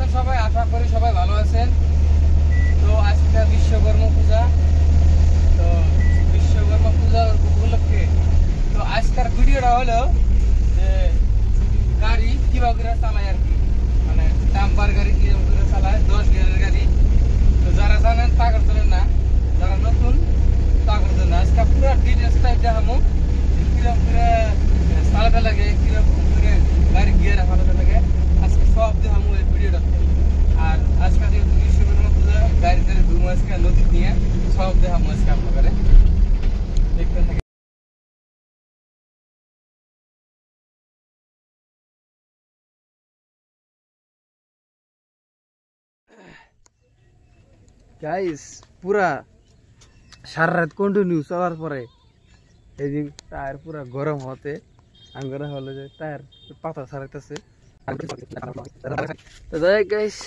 আছেন সবাই? আশা করি সবাই ভালো আছেন। তো আজকে বিশ্বকর্মা পূজা, তো বিশ্বকর্মা পূজা উপলক্ষে তো আজকের ভিডিওটা হলো যে গাড়ি কিভাবে করে চালায় আর কি, মানে ডাম্পার গাড়ি কিভাবে করে চালায়, 10 গিয়ারের গাড়ি। তো যারা জানেন তা করতেন না, যারা নতুন তা করতেন না। আজকে পুরো ডিটেলস টাইপ দেখাবো কিরকম করে চালাতে লাগে, কিরকম করে গাড়ি গিয়ারে ফাটাতে লাগে, আজকে সব দেখাবো এই ভিডিওটাতে। আর আজকে যেহেতু বিশ্বকর্মা পূজা, গাড়ি ধরে ঘুম আজকে নদী নিয়ে সব দেখাবো আজকে আপনাদের, দেখতে থাকে। গাইস পুরা সারা রাত কন্টিনিউ চলার পরে এই যে টায়ার পুরা গরম হতে আঙ্গরা হলো যে টায়ার পাতা ছাড়াইতেছে। গাইস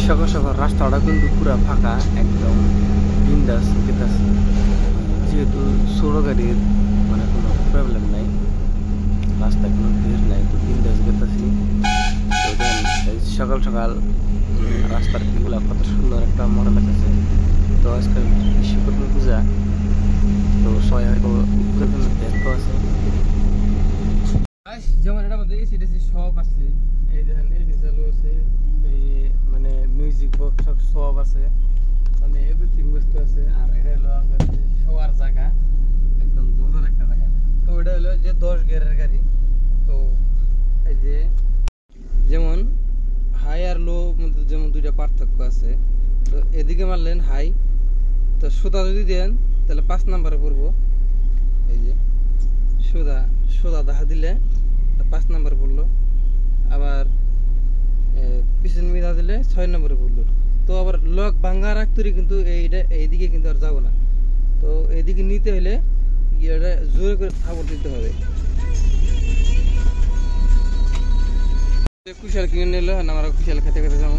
সকাল সকাল রাস্তাটা কিন্তু পুরা ফাঁকা, একদম বিন্দাস গেতাছে, যেহেতু ছোট গাড়ির মানে কোনো প্রবলেম নাই, রাস্তায় কোনো ভিড় নাই, তো বিন্দাস গেতাছি। সকাল সকাল রাস্তার ভিউগুলা কত সুন্দর একটা মনে লাগতেছে। তো আজকাল বিশ্বকর্মা পূজা, তো সবাই হয়তো পূজার জন্য ব্যস্ত আছে। যেমন এটার মধ্যে এসি টেসি সব আছে, এই দেখেন এসি চালু আছে, এই মানে মিউজিক বক্স সব আছে, মানে এভরিথিং বস্তু আছে। আর এটা হলো আমাদের শোয়ার জায়গা, একদম মজার একটা জায়গা। তো এটা হলো যে 10 গিয়ারের গাড়ি। তো এই যে যেমন হাই আর লো মধ্যে যেমন দুইটা পার্থক্য আছে। তো এদিকে মারলেন হাই, তো সোদা যদি দেন তাহলে 5 নাম্বারে পড়বো। এই যে সোদা দেখা দিলে 5 নাম্বার পড়লো, আবার পিছন মিলা দিলে 6 নম্বরে পড়লো। তো আবার লক ভাঙ্গা রাখতে কিন্তু এইদিকে কিন্তু আর যাবো না। তো এইদিকে নিতে হলে এটা জোরে করে থাপড় দিতে হবে। কুশাল কিনে নিল, আমরা কুশাল খেতে খেতে যাবো।